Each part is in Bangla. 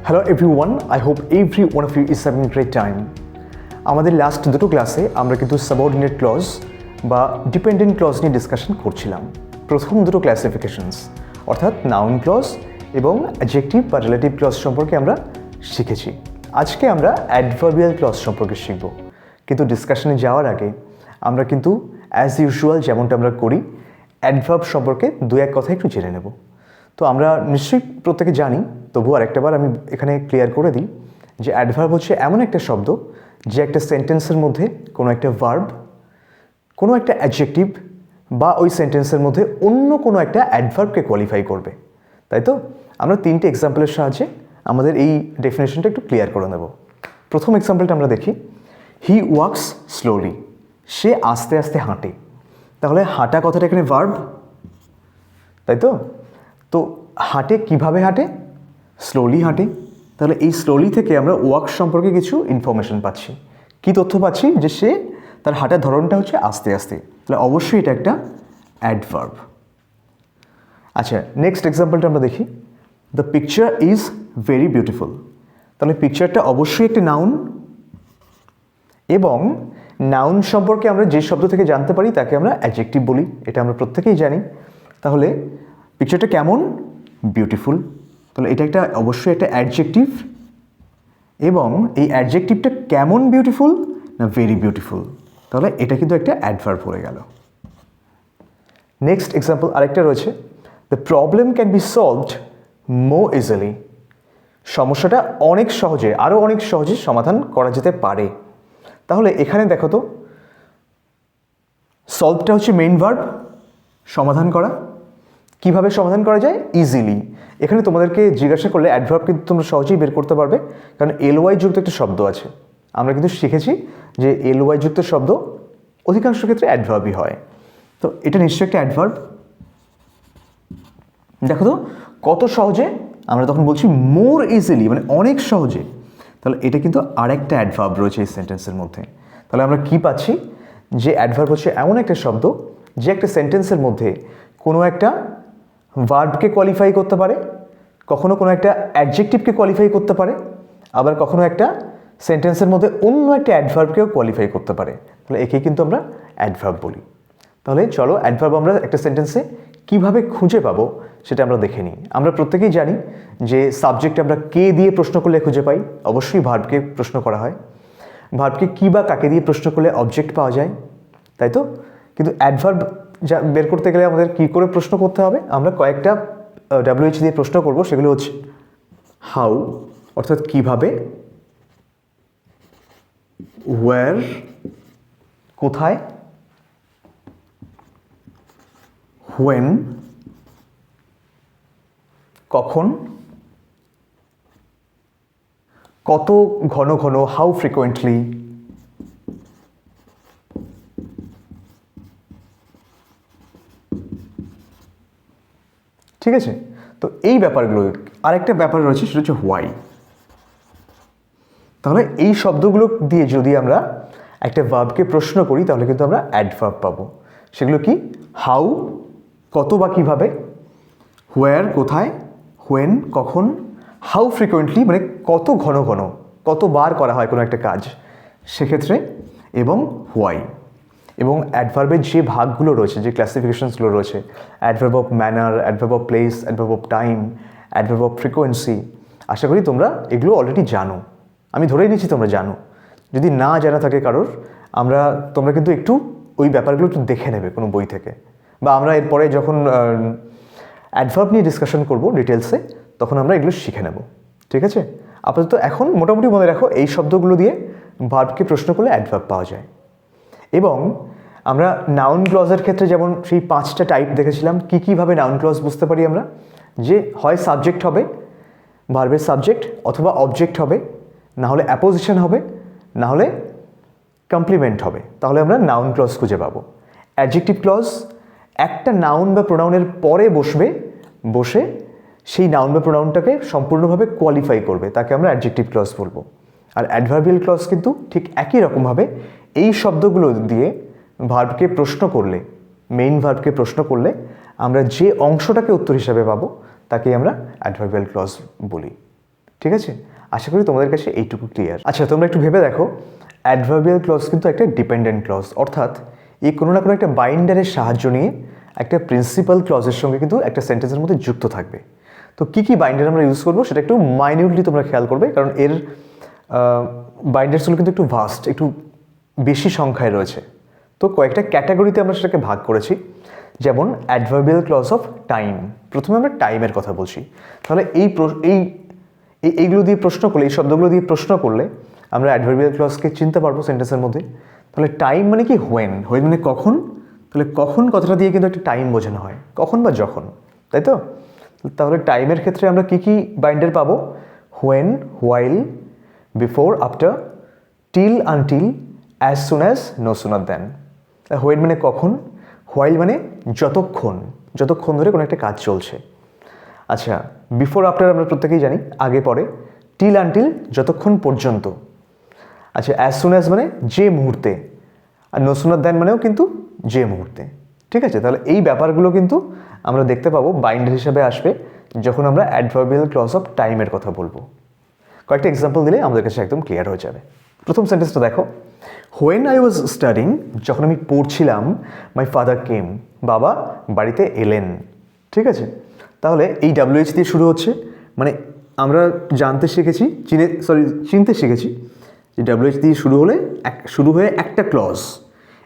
Hello everyone, I hope every one of you is having a great time. আমাদের লাস্ট দুটো ক্লাসে আমরা কিন্তু সাবঅর্ডিনেট ক্লজ বা ডিপেন্ডেন্ট ক্লজ নিয়ে ডিসকাশন করছিলাম। প্রথম দুটো ক্লাসিফিকেশনস অর্থাৎ নাউন ক্লজ এবং অ্যাডজেক্টিভ বা রিলেটিভ ক্লজ সম্পর্কে আমরা শিখেছি। আজকে আমরা অ্যাডভার্বিয়াল ক্লজ সম্পর্কে শিখব। কিন্তু ডিসকাশনে যাওয়ার আগে আমরা কিন্তু অ্যাজ ইউজুয়াল যেমনটা আমরা করি অ্যাডভার্ব সম্পর্কে দু এক কথা একটু জেনে নেব। তো আমরা নিশ্চয়ই প্রত্যেকে জানি, তবুও আরেকটাবার আমি এখানে ক্লিয়ার করে দিই যে অ্যাডভার্ব হচ্ছে এমন একটা শব্দ যে একটা সেন্টেন্সের মধ্যে কোনো একটা ভার্ব, কোনো একটা অ্যাডজেক্টিভ বা ওই সেন্টেন্সের মধ্যে অন্য কোনো একটা অ্যাডভার্বকে কোয়ালিফাই করবে। তাই তো আমরা তিনটে এক্সাম্পলের সাহায্যে আমাদের এই ডেফিনেশনটা একটু ক্লিয়ার করে নেব। প্রথম এক্সাম্পলটা আমরা দেখি, হি ওয়াক্স স্লোলি, সে আস্তে আস্তে হাঁটে। তাহলে হাঁটা কথাটা এখানে ভার্ব, তাই তো? তো হাঁটে কিভাবে হাঁটে? স্লোলি হাঁটে। তাহলে এই স্লোলি থেকে আমরা ওয়াক সম্পর্কে কিছু ইনফরমেশন পাচ্ছি। কি তথ্য পাচ্ছি? যে সে তার হাঁটার ধরনটা হচ্ছে আস্তে আস্তে। তাহলে অবশ্যই এটা একটা অ্যাডভার্ব। আচ্ছা, নেক্সট এক্সাম্পলটা আমরা দেখি, the picture is very beautiful. তাহলে পিকচারটা অবশ্যই একটি নাউন, এবং নাউন সম্পর্কে আমরা যে শব্দ থেকে জানতে পারি তাকে আমরা অ্যাডজেক্টিভ বলি, এটা আমরা প্রত্যেকেই জানি। তাহলে পিকচারটা কেমন? বিউটিফুল। তাহলে এটা একটা অবশ্যই একটা অ্যাডজেক্টিভ, এবং এই অ্যাডজেক্টিভটা কেমন বিউটিফুল? না ভেরি বিউটিফুল। তাহলে এটা কিন্তু একটা অ্যাডভার্ব হয়ে গেল। নেক্সট এক্সাম্পল আরেকটা রয়েছে, the problem can be solved more easily. সমস্যাটা অনেক সহজে, আরও অনেক সহজে সমাধান করা যেতে পারে। তাহলে এখানে দেখো তো, সলভটা হচ্ছে মেইন ভার্ব, সমাধান করা। কিভাবে সমাধান করা যায়? ইজিলি। এখানে তোমাদেরকে জিজ্ঞাসা করলে অ্যাডভার্ব কিন্তু তোমরা সহজেই বের করতে পারবে, কারণ এলওয়াই যুক্ত একটা শব্দ আছে। আমরা কিন্তু শিখেছি যে এলওয়াই যুক্ত শব্দ অধিকাংশ ক্ষেত্রে অ্যাডভার্বই হয়। তো এটা নিশ্চয়ই একটা অ্যাডভার্ব। দেখো তো কত সহজে, আমরা তখন বলছি মোর ইজিলি, মানে অনেক সহজে। তাহলে এটা কিন্তু আরেকটা অ্যাডভার্ব রয়েছে এই সেন্টেন্সের মধ্যে। তাহলে আমরা কি পাচ্ছি? যে অ্যাডভার্ব হচ্ছে এমন একটা শব্দ যে একটা সেন্টেন্সের মধ্যে কোনো একটা ভার্বকে কোয়ালিফাই করতে পারে, কখনো কোনো একটা অ্যাডজেক্টিভকে কোয়ালিফাই করতে পারে, আবার কখনো একটা সেন্টেন্সের মধ্যে অন্য একটা অ্যাডভার্বকেও কোয়ালিফাই করতে পারে। তাহলে একেই কিন্তু আমরা অ্যাডভার্ব বলি। তাহলে চলো অ্যাডভার্ব আমরা একটা সেন্টেন্সে কিভাবে খুঁজে পাবো সেটা আমরা দেখে নিই। আমরা প্রত্যেকেই জানি যে সাবজেক্ট আমরা কে দিয়ে প্রশ্ন করলে খুঁজে পাই, অবশ্যই ভার্বকে প্রশ্ন করা হয়। ভার্বকে কি বা কাকে দিয়ে প্রশ্ন করলে অবজেক্ট পাওয়া যায়, তাই তো? কিন্তু অ্যাডভার্ব যা বের করতে গেলে আমাদের কি করে প্রশ্ন করতে হবে? আমরা কয়েকটা WH দিয়ে প্রশ্ন করব। সেগুলো হচ্ছে হাউ অর্থাৎ কিভাবে, ওয়্যার কোথায়, হোয়েন কখন, কত ঘন ঘন, হাউ ফ্রিকোয়েন্টলি, ঠিক আছে? তো এই ব্যাপারগুলো, আরেকটা ব্যাপার রয়েছে সেটা হচ্ছে হোয়াই। তাহলে এই শব্দগুলো দিয়ে যদি আমরা একটা ভার্বকে প্রশ্ন করি তাহলে কিন্তু আমরা অ্যাডভার্ব পাবো। সেগুলো কি? হাউ কত বা কীভাবে, হোয়ার কোথায়, হোয়েন কখন, হাউ ফ্রিকোয়েন্টলি মানে কত ঘন ঘন, কতবার করা হয় কোনো একটা কাজ সেক্ষেত্রে, এবং হোয়াই। এবং অ্যাডভার্বের যে ভাগগুলো রয়েছে, যে ক্লাসিফিকেশনসগুলো রয়েছে, adverb of manner, adverb of place, adverb of time, adverb of frequency, আশা করি তোমরা এগুলো অলরেডি জানো। আমি ধরেই নিচ্ছি তোমরা জানো। যদি না জানা থাকে কারোর, তোমরা কিন্তু একটু ওই ব্যাপারগুলো একটু দেখে নেবে কোনো বই থেকে, বা আমরা এরপরে যখন অ্যাডভার্ব নিয়ে ডিসকাশন করবো ডিটেলসে তখন আমরা এগুলো শিখে নেব, ঠিক আছে? আপাতত এখন মোটামুটি মনে রাখো এই শব্দগুলো দিয়ে ভার্বকে প্রশ্ন করলে অ্যাডভার্ব পাওয়া যায়। এবং আমরা নাউন ক্লজের ক্ষেত্রে যেমন সেই 5টা টাইপ দেখেছিলাম, কীভাবে নাউন ক্লজ বুঝতে পারি আমরা, যে হয় সাবজেক্ট হবে, ভার্বের সাবজেক্ট, অথবা অবজেক্ট হবে, না হলে অ্যাপোজিশন হবে, না হলে কমপ্লিমেন্ট হবে। তাহলে আমরা নাউন ক্লজ খুঁজে পাবো। অ্যাডজেক্টিভ ক্লজ একটা নাউন বা প্রোনাউনের পরে বসে সেই নাউন বা প্রোনাউনটাকে সম্পূর্ণভাবে কোয়ালিফাই করবে, তাকে আমরা অ্যাডজেক্টিভ ক্লজ বলবো। আর অ্যাডভার্বিয়াল ক্লজ কিন্তু ঠিক একই রকমভাবে এই শব্দগুলো দিয়ে ভার্বকে প্রশ্ন করলে, মেইন ভার্বকে প্রশ্ন করলে আমরা যে অংশটাকে উত্তর হিসাবে পাবো তাকেই আমরা অ্যাডভার্বিয়াল ক্লজ বলি। ঠিক আছে, আশা করি তোমাদের কাছে এইটুকু ক্লিয়ার। আচ্ছা, তোমরা একটু ভেবে দেখো, অ্যাডভার্বিয়াল ক্লজ কিন্তু একটা ডিপেন্ডেন্ট ক্লজ, অর্থাৎ এই কোনো না কোনো একটা বাইন্ডারের সাহায্য নিয়ে একটা প্রিন্সিপাল ক্লজের সঙ্গে কিন্তু একটা সেন্টেন্সের মধ্যে যুক্ত থাকবে। তো কী কী বাইন্ডার আমরা ইউজ করবো সেটা একটু মাইনিউটলি তোমরা খেয়াল করবে, কারণ এর বাইন্ডার্সগুলো কিন্তু একটু ভাস্ট, একটু বেশি সংখ্যায় রয়েছে। তো কয়েকটা ক্যাটাগরিতে আমরা সেটাকে ভাগ করেছি। যেমন অ্যাডভার্বিয়াল ক্লজ অফ টাইম, প্রথমে আমরা টাইমের কথা বলছি। তাহলে এইগুলো দিয়ে প্রশ্ন করলে, এই শব্দগুলো দিয়ে প্রশ্ন করলে আমরা অ্যাডভার্বিয়াল ক্লজকে চিনতে পারবো সেন্টেন্সের মধ্যে। তাহলে টাইম মানে কি? হোয়েন মানে কখন। তাহলে কখন কথাটা দিয়ে কিন্তু একটা টাইম বোঝানো হয়, কখন বা যখন, তাই তো? তাহলে টাইমের ক্ষেত্রে আমরা কি কি বাইন্ডার পাবো? When, while, before, after, till, until, as soon as, no sooner than. When মানে কখন, হোয়াইল মানে যতক্ষণ, যতক্ষণ ধরে কোনো একটা কাজ চলছে। আচ্ছা, বিফোর আফটার আমরা প্রত্যেকেই জানি, আগে পরে। টিল আনটিল যতক্ষণ পর্যন্ত। আচ্ছা, অ্যাজ সুন অ্যাজ মানে যে মুহূর্তে, আর নো সুনার দেন মানেও কিন্তু যে মুহূর্তে। ঠিক আছে, তাহলে এই ব্যাপারগুলো কিন্তু আমরা দেখতে পাবো বাইন্ডার হিসাবে আসবে যখন আমরা অ্যাডভার্বিয়াল ক্লজ অফ টাইমের কথা বলবো। কয়েকটা এক্সাম্পল দিলে আমাদের কাছে একদম ক্লিয়ার হয়ে যাবে। প্রথম সেন্টেন্সটা দেখো, হোয়েন আই ওয়াজ স্টাডিং, যখন আমি পড়ছিলাম, মাই ফাদার কেম, বাবা বাড়িতে এলেন। ঠিক আছে, তাহলে এই WH দিয়ে শুরু হচ্ছে, মানে আমরা জানতে শিখেছি, চিনতে শিখেছি যে WH দিয়ে শুরু হয়ে একটা ক্লজ,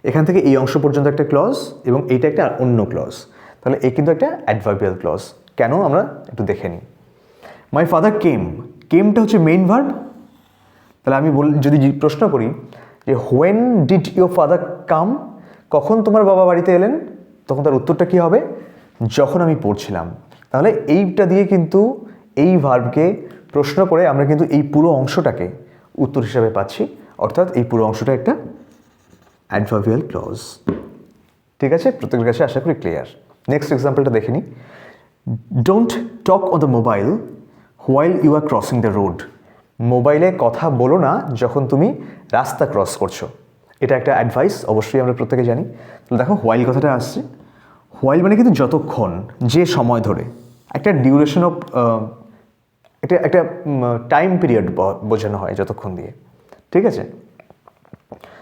এখান থেকে এই অংশ পর্যন্ত একটা ক্লজ এবং এইটা একটা অন্য ক্লজ। তাহলে এই কিন্তু একটা অ্যাডভার্বিয়াল ক্লজ। কেন আমরা একটু দেখে নিই। মাই ফাদার কেম, কেমটা হচ্ছে মেইন ভার্ব। তাহলে আমি যদি প্রশ্ন করি যে হোয়েন ডিড ইউর ফাদার কাম, কখন তোমার বাবা বাড়িতে এলেন, তখন তার উত্তরটা কী হবে? যখন আমি পড়ছিলাম। তাহলে এইটা দিয়ে কিন্তু এই ভার্বকে প্রশ্ন করে আমরা কিন্তু এই পুরো অংশটাকে উত্তর হিসাবে পাচ্ছি, অর্থাৎ এই পুরো অংশটা একটা অ্যাডভার্বিয়াল ক্লজ। ঠিক আছে, প্রত্যেকের কাছে আশা করি ক্লিয়ার। নেক্সট এক্সাম্পলটা দেখে নিই। Don't talk on the mobile while you are crossing the road, মোবাইলে কথা বলো না যখন তুমি রাস্তা ক্রস করছো। এটা একটা অ্যাডভাইস, অবশ্যই আমরা প্রত্যেকে জানি। তো দেখো, হোয়াইল কথাটা আসছে, হোয়াইল মানে কিন্তু যতক্ষণ, যে সময় ধরে, একটা ডিউরেশন অফ, এটা একটা টাইম পিরিয়ড বোঝানো হয় যতক্ষণ দিয়ে। ঠিক আছে,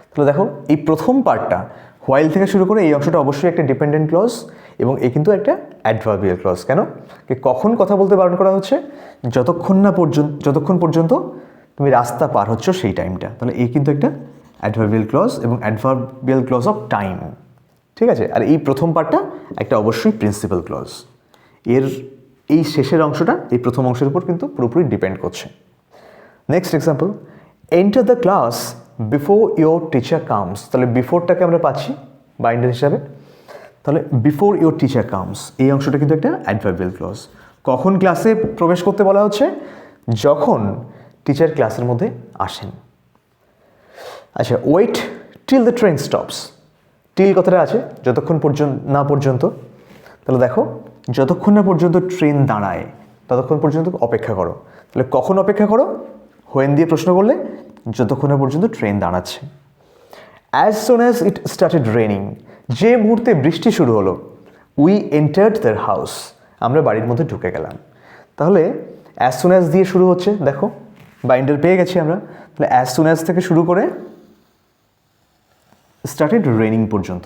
তাহলে দেখো এই প্রথম পার্টটা হোয়াইল থেকে শুরু করে এই অংশটা অবশ্যই একটা ডিপেন্ডেন্ট ক্লজ এবং এই কিন্তু একটা অ্যাডভার্বিয়াল ক্লজ। কেন? কখন কথা বলতে বারণ করা হচ্ছে? যতক্ষণ পর্যন্ত তুমি রাস্তা পার হচ্ছ সেই টাইমটা। তাহলে এই কিন্তু একটা অ্যাডভার্বিয়াল ক্লজ এবং অ্যাডভার্বিয়াল ক্লজ অফ টাইম। ঠিক আছে, আর এই প্রথম পার্টটা একটা অবশ্যই প্রিন্সিপাল ক্লজ। এর এই শেষের অংশটা এই প্রথম অংশের উপর কিন্তু পুরোপুরি ডিপেন্ড করছে। Next example, enter the class before your teacher comes. তাহলে বিফোরটাকে আমরা পাচ্ছি বাইন্ডার হিসাবে। তাহলে বিফোর ইয়োর টিচার কামস, এই অংশটা কিন্তু একটা অ্যাডভার্বিয়াল ক্লজ। কখন ক্লাসে প্রবেশ করতে বলা হচ্ছে? যখন টিচার ক্লাসের মধ্যে আসেন। আচ্ছা, wait till the train stops, till কথাটা আছে যতক্ষণ পর্যন্ত। তাহলে দেখো, যতক্ষণ না পর্যন্ত ট্রেন দাঁড়ায় ততক্ষণ পর্যন্ত অপেক্ষা করো। তাহলে কখন অপেক্ষা করো? হোয়েন দিয়ে প্রশ্ন করলে যতক্ষণ না পর্যন্ত ট্রেন দাঁড়াচ্ছে। As soon as it started raining, যে মুহূর্তে বৃষ্টি শুরু হলো, উই এন্টার্ড দেয়ার হাউস, আমরা বাড়ির মধ্যে ঢুকে গেলাম। তাহলে অ্যাজ সুন অ্যাজ দিয়ে শুরু হচ্ছে, দেখো বাইন্ডার পেয়ে গেছি আমরা। তাহলে অ্যাজ সুন অ্যাজ থেকে শুরু করে স্টার্টেড রেনিং পর্যন্ত।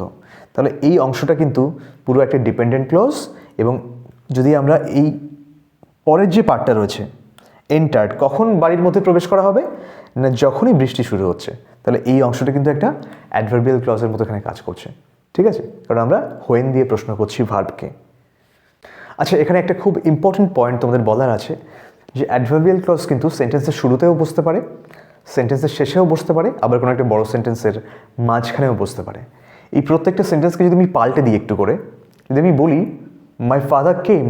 তাহলে এই অংশটা কিন্তু পুরো একটা ডিপেন্ডেন্ট ক্লজ এবং যদি আমরা এই পরের যে পার্টটা রয়েছে এন্টার্ড, কখন বাড়ির মধ্যে প্রবেশ করা হবে? না যখনই বৃষ্টি শুরু হচ্ছে। তাহলে এই অংশটা কিন্তু একটা অ্যাডভার্বিয়াল ক্লজের মতো এখানে কাজ করছে। ঠিক আছে, কারণ আমরা হোয়েন দিয়ে প্রশ্ন করছি ভার্বকে। আচ্ছা, এখানে একটা খুব ইম্পর্টেন্ট পয়েন্ট তোমাদের বলার আছে যে অ্যাডভার্বিয়াল ক্লজ কিন্তু সেন্টেন্সের শুরুতেও বসতে পারে, সেন্টেন্সের শেষেও বসতে পারে, আবার কোনো একটা বড় সেন্টেন্সের মাঝখানেও বসতে পারে। এই প্রত্যেকটা সেন্টেন্সকে যদি আমি পাল্টে দিই একটু করে, যদি আমি বলি my father came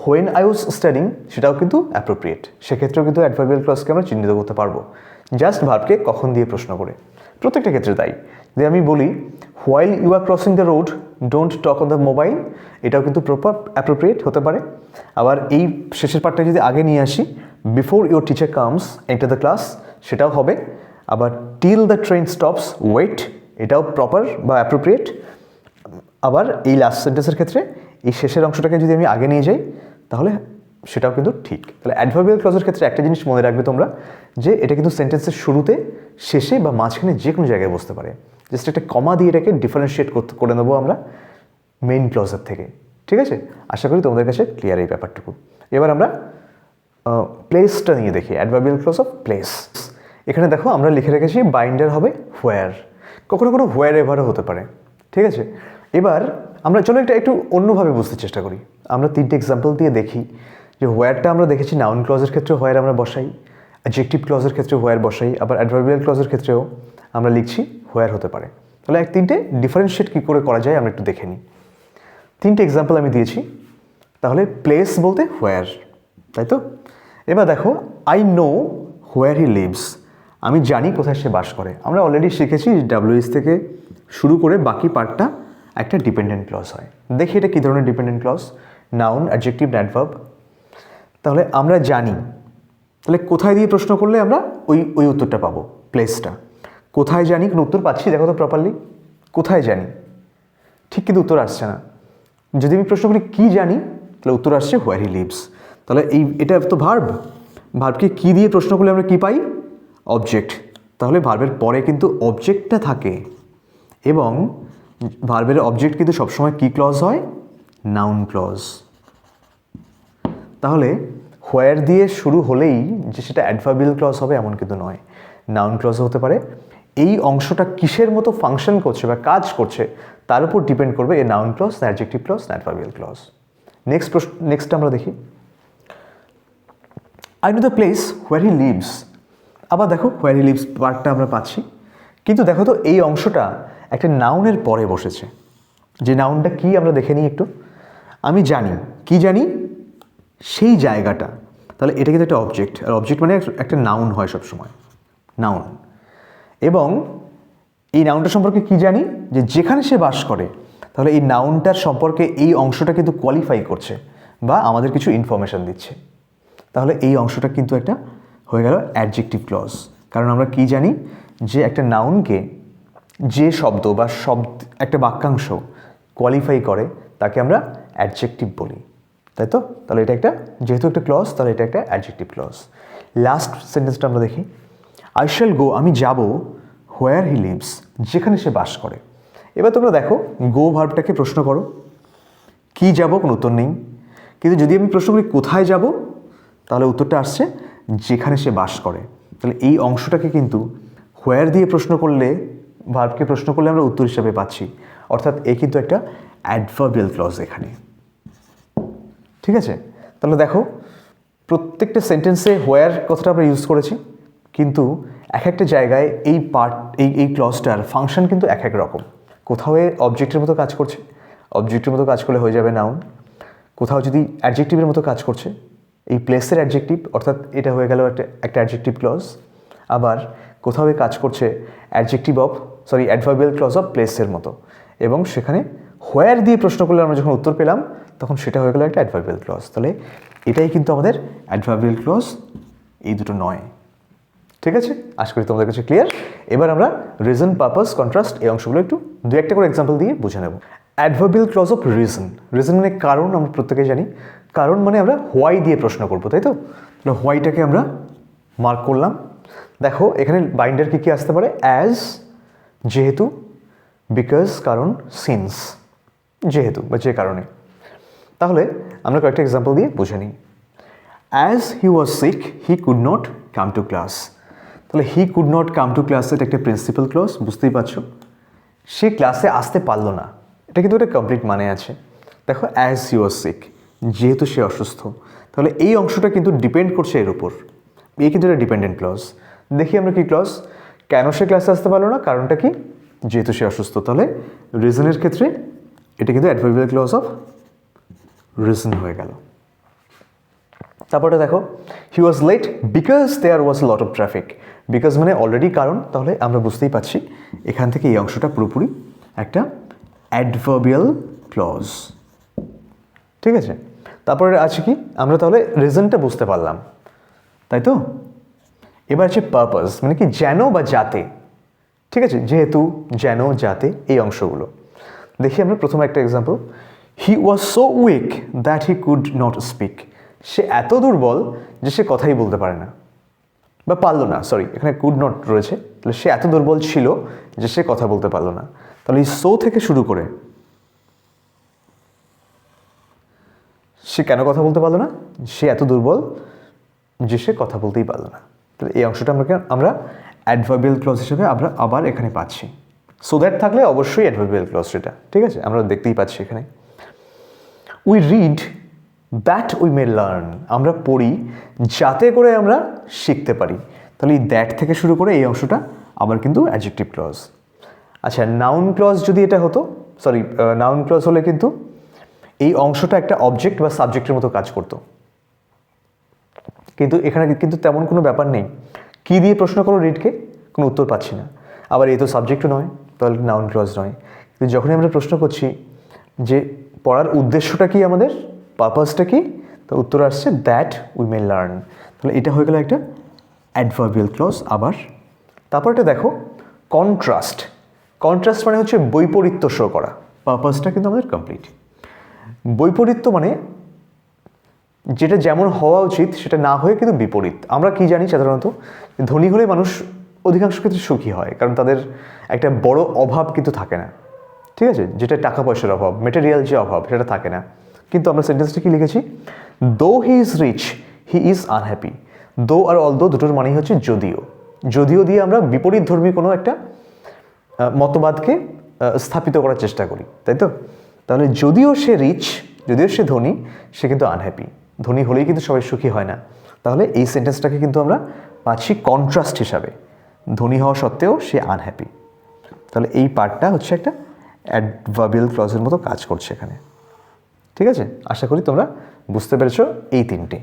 when I was studying, সেটাও কিন্তু অ্যাপ্রোপ্রিয়েট। সেক্ষেত্রেও কিন্তু অ্যাডভার্বিয়াল ক্লজকে আমরা চিহ্নিত করতে পারবো জাস্ট ভার্বকে কখন দিয়ে প্রশ্ন করে। প্রত্যেকটা ক্ষেত্রে তাই। যদি আমি বলি while you are crossing the road don't talk on the mobile, এটাও কিন্তু প্রপার অ্যাপ্রোপ্রিয়েট হতে পারে। আবার এই শেষের পার্টটা যদি আগে নিয়ে আসি, before your teacher comes enter the class, সেটাও হবে। আবার till the train stops wait, এটাও প্রপার বা অ্যাপ্রোপ্রিয়েট। আবার এই লাস্ট সেন্টেন্সের ক্ষেত্রে এই শেষের অংশটাকে যদি আমি আগে নিয়ে যাই তাহলে সেটাও কিন্তু ঠিক। তাহলে অ্যাডভার্বিয়াল ক্লজের ক্ষেত্রে একটা জিনিস মনে রাখবে তোমরা, যে এটা কিন্তু সেন্টেন্সের শুরুতে, শেষে বা মাঝখানে যে কোনো জায়গায় বসতে পারে। জাস্ট একটা কমা দিয়ে এটাকে ডিফারেন্সিয়েট করে নেবো আমরা মেইন ক্লজের থেকে। ঠিক আছে, আশা করি তোমাদের কাছে ক্লিয়ার এই ব্যাপারটুকু। এবার আমরা প্লেসটা নিয়ে দেখি, অ্যাডভার্বিয়াল ক্লজ অফ প্লেস। এখানে দেখো আমরা লিখে রেখেছি বাইন্ডার হবে হোয়ার, কখনো কোনো হোয়ার এভারও হতে পারে। ঠিক আছে, এবার আমরা চলো এটা একটু অন্যভাবে বুঝতে চেষ্টা করি। আমরা 3টে এক্সাম্পল দিয়ে দেখি যে হোয়ারটা আমরা দেখেছি নাউন ক্লজের ক্ষেত্রে হোয়ার আমরা বসাই, অ্যাডজেক্টিভ ক্লজের ক্ষেত্রে হোয়ার বসাই, আবার অ্যাডভার্বিয়াল ক্লজের ক্ষেত্রেও আমরা লিখছি হোয়ার হতে পারে। তাহলে 3টে ডিফারেন্সিয়েট কী করে করা যায় আমরা একটু দেখে নিই। 3টে এক্সাম্পল আমি দিয়েছি। তাহলে প্লেস বলতে হোয়ার, তাই তো? এবার দেখো I know where he leaves, আমি জানি কোথায় সে বাস করে। আমরা অলরেডি শিখেছি ডাব্লিউএস থেকে শুরু করে বাকি পার্টটা একটা ডিপেন্ডেন্ট ক্লজ হয়। দেখি এটা কী ধরনের dependent clause, noun, adjective, adverb. তাহলে আমরা জানি, তাহলে কোথায় দিয়ে প্রশ্ন করলে আমরা ওই উত্তরটা পাবো, প্লেসটা। কোথায় জানি, কোনো উত্তর পাচ্ছি দেখো তো প্রপারলি, কোথায় জানি, ঠিক কিন্তু উত্তর আসছে না। যদি আমি প্রশ্ন করি কী জানি, তাহলে উত্তর আসছে হোয়ার হি লিভস। তাহলে এটা তো ভার্বকে কী দিয়ে প্রশ্ন করলে আমরা কী পাই, অবজেক্ট। তাহলে ভার্বের পরে কিন্তু অবজেক্টটা থাকে, এবং ভার্বের অবজেক্ট কিন্তু সবসময় কী ক্লজ হয়, নাউন ক্লজ। তাহলে হোয়ার দিয়ে শুরু হলেই যে সেটা অ্যাডভার্বিয়াল ক্লজ হবে এমন কিন্তু নয়, নাউন ক্লজ হতে পারে। এই অংশটা কিসের মতো ফাংশন করছে বা কাজ করছে তার উপর ডিপেন্ড করবে এই noun clause, adjective clause, adverbial clause. Next আমরা দেখি, I know the place where he lives. আবার দেখো হোয়ার হি লিভস পার্টটা আমরা পাচ্ছি, কিন্তু দেখো তো এই অংশটা একটা নাউনের পরে বসেছে। যে নাউনটা কি আমরা দেখে নিই একটু। আমি জানি, কি জানি, সেই জায়গাটা। তাহলে এটা কিন্তু একটা অবজেক্ট, আর অবজেক্ট মানে একটা নাউন হয় সবসময়, নাউন। এবং এই নাউনটা সম্পর্কে কি জানি, যে যেখানে সে বাস করে। তাহলে এই নাউনটার সম্পর্কে এই অংশটা কিন্তু কোয়ালিফাই করছে বা আমাদের কিছু ইনফরমেশন দিচ্ছে। তাহলে এই অংশটা কিন্তু একটা হয়ে গেল অ্যাডজেক্টিভ ক্লজ। কারণ আমরা কি জানি, যে একটা নাউনকে যে শব্দ বা একটা বাক্যাংশ কোয়ালিফাই করে তাকে আমরা অ্যাডজেক্টিভ বলি, তাই তো? তাহলে এটা একটা, যেহেতু একটা ক্লজ, তাহলে এটা একটা অ্যাডজেক্টিভ ক্লজ। লাস্ট সেন্টেন্সটা আমরা দেখি, আই শ্যাল গো, আমি যাব, হোয়ার হি লিভস, যেখানে সে বাস করে। এবার তোমরা দেখো গো ভার্বটাকে প্রশ্ন করো, কি যাব, কোনো উত্তর নেই। কিন্তু যদি আমি প্রশ্ন করি কোথায় যাব, তাহলে উত্তরটা আসছে যেখানে সে বাস করে। তাহলে এই অংশটাকে কিন্তু হোয়ার দিয়ে প্রশ্ন করলে, ভার্বকে প্রশ্ন করলে আমরা উত্তর হিসাবে পাচ্ছি। অর্থাৎ এ কিন্তু একটা অ্যাডভার্বিয়াল ক্লজ এখানে। ঠিক আছে, তাহলে দেখো প্রত্যেকটা সেন্টেন্সে হোয়ার কথাটা আমরা ইউজ করেছি, কিন্তু এক একটা জায়গায় এই ক্লজটার ফাংশন কিন্তু এক এক রকম। কোথাও অবজেক্টের মতো কাজ করছে, অবজেক্টের মতো কাজ করলে হয়ে যাবে নাউন। কোথাও যদি অ্যাডজেক্টিভের মতো কাজ করছে, এই প্লেসের অ্যাডজেক্টিভ, অর্থাৎ এটা হয়ে গেল একটা অ্যাডজেক্টিভ ক্লজ। আবার কোথাও কাজ করছে অ্যাডভার্বিয়াল ক্লজ অফ প্লেসের মতো, এবং সেখানে হোয়ার দিয়ে প্রশ্ন করলে আমরা যখন উত্তর পেলাম তখন সেটা হয়ে গেল একটা অ্যাডভার্বিয়াল ক্লজ। তাহলে এটাই কিন্তু আমাদের অ্যাডভার্বিয়াল ক্লজ, এই দুটো নয়। ঠিক আছে, আশা করি তোমাদের কাছে ক্লিয়ার। এবার আমরা রিজন, পারপাস, কন্ট্রাস্ট এই অংশগুলো একটু দু একটা করে এক্সাম্পল দিয়ে বুঝে নেব। Adverbial clause of reason. Reason মানে কারণ, আমরা প্রত্যেকেই জানি। কারণ মানে আমরা হোয়াই দিয়ে প্রশ্ন করবো, তাই তো? তাহলে হোয়াইটাকে আমরা মার্ক করলাম। দেখো এখানে বাইন্ডার কী কী আসতে পারে, অ্যাজ, যেহেতু, বিকজ কারণ, সিন্স, যেহেতু বা যে কারণে। তাহলে আমরা কয়েকটা এক্সাম্পল দিয়ে বুঝে নিই। As he was sick he could not come to class. তাহলে he could not come to class, এটা একটা প্রিন্সিপাল ক্লজ, বুঝতেই পারছো। সে ক্লাসে আসতে পারলো না, এটা কিন্তু একটা কমপ্লিট মানে আছে। দেখো অ্যাজ হি ওয়াজ সিক, যেহেতু সে অসুস্থ। তাহলে এই অংশটা কিন্তু ডিপেন্ড করছে এর উপর, এই কিন্তু একটা ডিপেন্ডেন্ট ক্লজ। দেখি আমরা কি ক্লজ, কেন সে ক্লাসে আসতে পারলো না, কারণটা কি, যেহেতু সে অসুস্থ। তাহলে রিজনের ক্ষেত্রে এটা কিন্তু অ্যাডভার্বিয়াল ক্লজ অফ রিজন হয়ে গেল। তারপরে দেখো he was late because there was lot of traffic. Because মানে অলরেডি কারণ, তাহলে আমরা বুঝতেই পারছি এখান থেকে এই অংশটা পুরোপুরি একটা অ্যাডভার্বিয়াল ক্লজ। ঠিক আছে, তারপরে আছে কি, আমরা তাহলে রিজনটা বুঝতে পারলাম, তাই তো? এবার আছে পারপাস, মানে কি যেন বা যাতে। ঠিক আছে, যেহেতু, যেন, যাতে, এই অংশগুলো দেখি আমরা। প্রথমে একটা example, he was so weak that he could not speak. সে এত দুর্বল যে সে কথাই বলতে পারে না, বা পারলো না, সরি এখানে কুড নট রয়েছে, তাহলে সে এত দুর্বল ছিল যে সে কথা বলতে পারলো না। তাহলে এই সো থেকে শুরু করে সে কেন কথা বলতে পারলো না? সে এত দুর্বল যে সে কথা বলতেই পারলো না। তাহলে এই অংশটা আমরা অ্যাডভার্বিয়াল ক্লজ হিসেবে আমরা আবার এখানে পাচ্ছি। সো দ্যাট থাকলে অবশ্যই অ্যাডভার্বিয়াল ক্লজ সেটা, ঠিক আছে, আমরা দেখতেই পাচ্ছি এখানে। We read that we may learn, আমরা পড়ি যাতে করে আমরা শিখতে পারি। তাহলে এই দ্যাট থেকে শুরু করে এই অংশটা আবার কিন্তু অ্যাডজেক্টিভ ক্লজ। আচ্ছা, নাউন ক্লজ যদি এটা হতো, সরি নাউন ক্লজ হলে কিন্তু এই অংশটা একটা অবজেক্ট বা সাবজেক্টের মতো কাজ করতো, কিন্তু এখানে কিন্তু তেমন কোনো ব্যাপার নেই। কী দিয়ে প্রশ্ন করো রিডকে, কোনো উত্তর পাচ্ছি না। আবার এই তো সাবজেক্টও নয়, তাহলে নাউন ক্লজ নয়। কিন্তু যখনই আমরা প্রশ্ন করছি যে পড়ার উদ্দেশ্যটা কি, আমাদের পারপাসটা কি, তো উত্তর আসছে দ্যাট উই মে লার্ন। তাহলে এটা হয়ে গেল একটা অ্যাডভার্বিয়াল ক্লজ। আবার তারপর এটা দেখো কন্ট্রাস্ট। কন্ট্রাস্ট মানে হচ্ছে বৈপরীত্য শো করা। পারপাসটা কিন্তু আমাদের কমপ্লিট। বৈপরীত্য মানে যেটা যেমন হওয়া উচিত সেটা না হয়ে কিন্তু বিপরীত। আমরা কি জানি সাধারণত, ধনী হলে মানুষ অধিকাংশ ক্ষেত্রে সুখী হয়, কারণ তাদের একটা বড় অভাব কিন্তু থাকে না, ঠিক আছে, যেটা টাকা পয়সার অভাব, মেটেরিয়াল যে অভাব সেটা থাকে না। কিন্তু আমরা সেন্টেন্সটা কি লিখেছি, though he is rich he is unhappy. Though আর অলদো দুটোর মানেই হচ্ছে যদিও। যদিও দিয়ে আমরা বিপরীত ধর্মী কোনো একটা মতবাদকে স্থাপিত করার চেষ্টা করি, তাই তো। তাহলে যদিও সে রিচ, যদিও সে ধনী, সে কিন্তু আনহ্যাপি। ধনী হলেই কিন্তু সবাই সুখী হয় না। তাহলে এই সেন্টেন্সটাকে কিন্তু আমরা পাচ্ছি কন্ট্রাস্ট হিসাবে, ধনী হওয়া সত্ত্বেও সে আনহ্যাপি। তাহলে এই পার্টটা হচ্ছে একটা অ্যাডভার্বিয়াল ক্লজের মতো কাজ করছে এখানে, ঠিক আছে। আশা করি তোমরা বুঝতে পেরেছো এই তিনটে।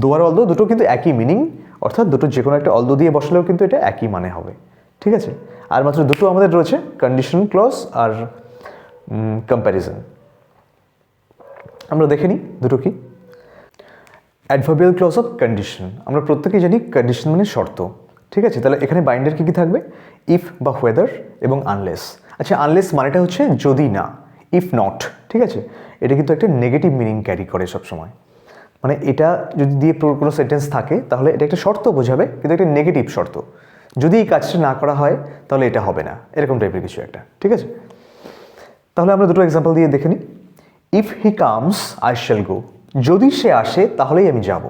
দো আর অলদো দুটো কিন্তু একই মিনিং, অর্থাৎ দুটো যে কোনো একটা অলদো দিয়ে বসলেও কিন্তু এটা একই মানে হবে, ঠিক আছে। আর মাত্র দুটো আমাদের রয়েছে, কন্ডিশন ক্লজ আর কম্প্যারিজন। আমরা দেখে নিই দুটো কি। অ্যাডভার্বিয়াল ক্লজ অফ কন্ডিশন, আমরা প্রত্যেকেই জানি কন্ডিশন মানে শর্ত, ঠিক আছে। তাহলে এখানে বাইন্ডার কী কী থাকবে, ইফ বা হোয়েদার এবং আনলেস। আচ্ছা, আনলেস মানেটা হচ্ছে যদি না, ইফ নট, ঠিক আছে। এটা কিন্তু একটা নেগেটিভ মিনিং ক্যারি করে সবসময়। মানে এটা যদি দিয়ে কোনো সেন্টেন্স থাকে তাহলে এটা একটা শর্ত বোঝাবে, কিন্তু একটা নেগেটিভ শর্ত। যদি এই কাজটা না করা হয় তাহলে এটা হবে না, এরকম টাইপের কিছু একটা, ঠিক আছে। তাহলে আমরা দুটো এক্সাম্পল দিয়ে দেখে নিই। If he comes I shall go, যদি সে আসে তাহলেই আমি যাব।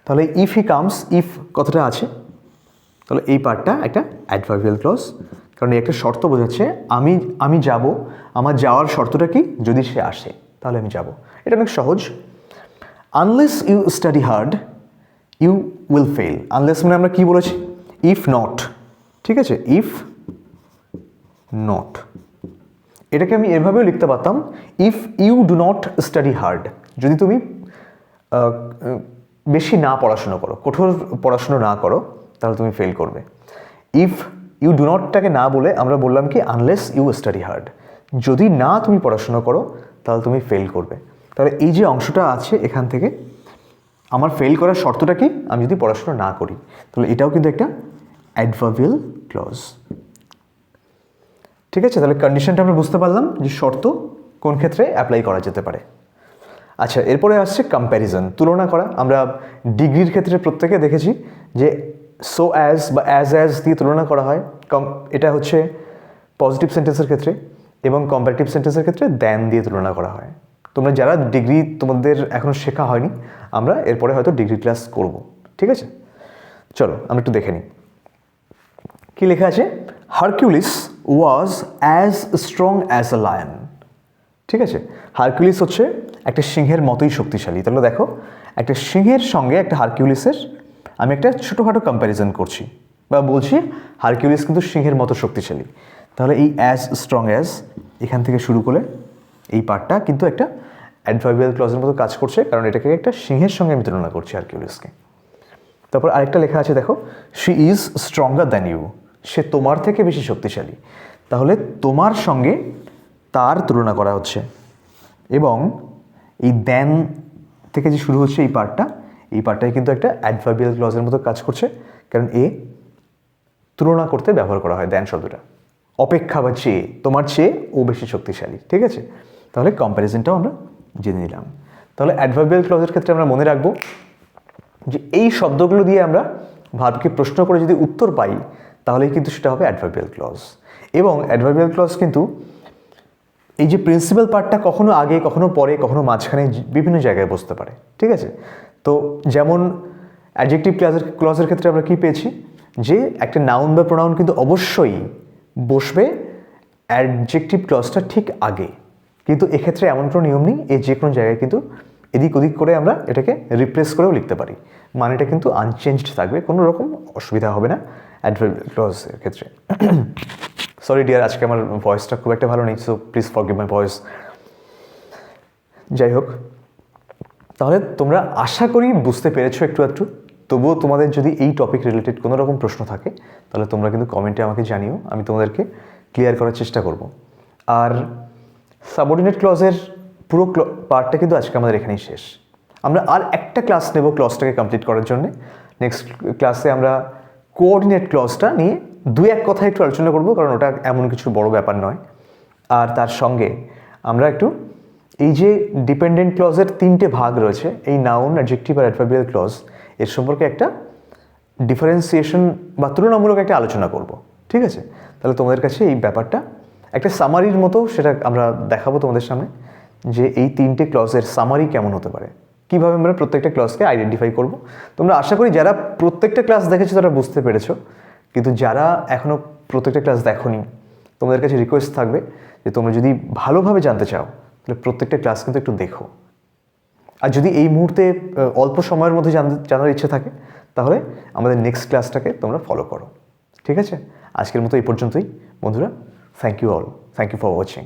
তাহলে ইফ হি কামস, ইফ কথাটা আছে, তাহলে এই পার্টটা একটা অ্যাডভার্বিয়াল ক্লজ, কারণ এই একটা শর্ত বোঝাচ্ছে আমি যাব, আমার যাওয়ার শর্তটা কি, যদি সে আসে তাহলে আমি যাব। এটা অনেক সহজ। Unless you study hard you will fail. Unless মানে আমরা কি বলেছি, ইফ নট, ঠিক আছে, ইফ নট। এটাকে আমি এভাবেও লিখতে পারতাম, if you do not study hard, যদি তুমি বেশি না পড়াশুনো করো, কঠোর পড়াশুনো না করো, তাহলে তুমি ফেল করবে। ইফ ইউ ডু নটটাকে না বলে আমরা বললাম কি, আনলেস ইউ স্টাডি হার্ড, যদি না তুমি পড়াশুনো করো তাহলে তুমি ফেল করবে। তাহলে এই যে অংশটা আছে এখান থেকে, আমার ফেল করার শর্তটা কি, আমি যদি পড়াশুনো না করি, তাহলে এটাও কিন্তু একটা অ্যাডভার্বিয়াল ক্লজ, ঠিক আছে। তাহলে কন্ডিশনটা আমরা বুঝতে পারলাম যে শর্ত কোন ক্ষেত্রে অ্যাপ্লাই করা যেতে পারে। আচ্ছা, এরপরে আসছে কম্প্যারিজন, তুলনা করা। আমরা ডিগ্রির ক্ষেত্রে প্রত্যেকে দেখেছি যে সো অ্যাজ বা অ্যাজ দিয়ে তুলনা করা হয়। এটা হচ্ছে পজিটিভ সেন্টেন্সের ক্ষেত্রে, এবং কম্পারেটিভ সেন্টেন্সের ক্ষেত্রে দ্যান দিয়ে তুলনা করা হয়। তোমরা যারা ডিগ্রি তোমাদের এখনও শেখা হয়নি, আমরা এরপরে হয়তো ডিগ্রি ক্লাস করব, ঠিক আছে। চলো আমরা একটু দেখে নিই কি লেখা আছে। Hercules was as strong as a lion, ঠিক আছে। হারকিউলিস হচ্ছে একটা সিংহের মতোই শক্তিশালী। তাহলে দেখো, একটা সিংহের সঙ্গে একটা হারকিউলিসের আমি একটা ছোটোখাটো কম্প্যারিজন করছি, বা বলছি হারকিউলিস কিন্তু সিংহের মতো শক্তিশালী। তাহলে এই অ্যাজ স্ট্রং অ্যাজ এখান থেকে শুরু করে এই পার্টটা কিন্তু একটা অ্যাডভার্বিয়াল ক্লজের মতো কাজ করছে, কারণ এটাকে একটা সিংহের সঙ্গে আমি তুলনা করছি হারকিউলিসকে। তারপর আরেকটা লেখা আছে দেখো, she is stronger than you, সে তোমার থেকে বেশি শক্তিশালী। তাহলে তোমার সঙ্গে তার তুলনা করা হচ্ছে, এবং এই দ্যান থেকে যে শুরু হচ্ছে এই পার্টটাই কিন্তু একটা অ্যাডভার্বিয়াল ক্লজের মতো কাজ করছে, কারণ এ তুলনা করতে ব্যবহার করা হয় দ্যান শব্দটা, অপেক্ষা বা চেয়ে, তোমার চেয়ে ও বেশি শক্তিশালী, ঠিক আছে। তাহলে কম্প্যারিজনটাও আমরা জেনে নিলাম। তাহলে অ্যাডভার্বিয়াল ক্লজের ক্ষেত্রে আমরা মনে রাখবো যে এই শব্দগুলো দিয়ে আমরা ভার্বকে প্রশ্ন করে যদি উত্তর পাই তাহলেই কিন্তু সেটা হবে অ্যাডভার্বিয়াল ক্লজ। এবং অ্যাডভার্বিয়াল ক্লজ কিন্তু এই যে প্রিন্সিপাল পার্টটা কখনো আগে, কখনো পরে, কখনো মাঝখানে বিভিন্ন জায়গায় বসতে পারে, ঠিক আছে? তো যেমন অ্যাডজেক্টিভ ক্লজের ক্ষেত্রে আমরা কি পেয়েছি, যে একটা নাউন বা প্রোনাউন কিন্তু অবশ্যই বসবে অ্যাডজেক্টিভ ক্লজটা ঠিক আগে, কিন্তু এক্ষেত্রে এমন কোনো নিয়ম নেই, এই যে কোনো জায়গায় কিন্তু এদিক ওদিক করে আমরা এটাকে রিপ্লেস করেও লিখতে পারি, মানেটা কিন্তু আনচেঞ্জড থাকবে, কোনো রকম অসুবিধা হবে না অ্যাডভার্বিয়াল ক্লজের ক্ষেত্রে। সরি ডিয়ার, আজকে আমার ভয়েসটা খুব একটা ভালো নেই, so please forgive my voice. যাই হোক, তাহলে তোমরা আশা করি বুঝতে পেরেছো একটু একটু। তবুও তোমাদের যদি এই টপিক রিলেটেড কোনো রকম প্রশ্ন থাকে তাহলে তোমরা কিন্তু কমেন্টে আমাকে জানিও, আমি তোমাদেরকে ক্লিয়ার করার চেষ্টা করব। আর সাবঅর্ডিনেট ক্লজের পুরো পার্টটা কিন্তু আজকে আমাদের এখানেই শেষ। আমরা আর একটা ক্লাস নেব ক্লজটাকে কমপ্লিট করার জন্য। নেক্সট ক্লাসে আমরা কোঅর্ডিনেট ক্লজটা নিয়ে এক কথায় একটু আলোচনা করব, কারণ ওটা এমন কিছু বড় ব্যাপার নয়। আর তার সঙ্গে আমরা একটু এই যে ডিপেন্ডেন্ট ক্লজের 3টে ভাগ রয়েছে, এই নাউন, অ্যাডজেক্টিভ আর অ্যাডভার্বিয়াল ক্লজ, এর সম্পর্কে একটা ডিফারেন্সিয়েশন বা তুলনামূলক একটা আলোচনা করব, ঠিক আছে? তাহলে তোমাদের কাছে এই ব্যাপারটা একটা সামারির মতো সেটা আমরা দেখাবো তোমাদের সামনে, যে এই 3টে ক্লজের সামারি কেমন হতে পারে, কীভাবে আমরা প্রত্যেকটা ক্লজকে আইডেন্টিফাই করব। তোমরা আশা করি যারা প্রত্যেকটা ক্লাস দেখেছো তারা বুঝতে পেরেছো, কিন্তু যারা এখনও প্রত্যেকটা ক্লাস দেখোনি তোমাদের কাছে রিকোয়েস্ট থাকবে যে তোমরা যদি ভালোভাবে জানতে চাও তাহলে প্রত্যেকটা ক্লাস কিন্তু একটু দেখো। আর যদি এই মুহূর্তে অল্প সময়ের মধ্যে জানার ইচ্ছে থাকে তাহলে আমাদের নেক্সট ক্লাসটাকে তোমরা ফলো করো, ঠিক আছে? আজকের মতো এই পর্যন্তই বন্ধুরা। Thank you all, thank you for watching.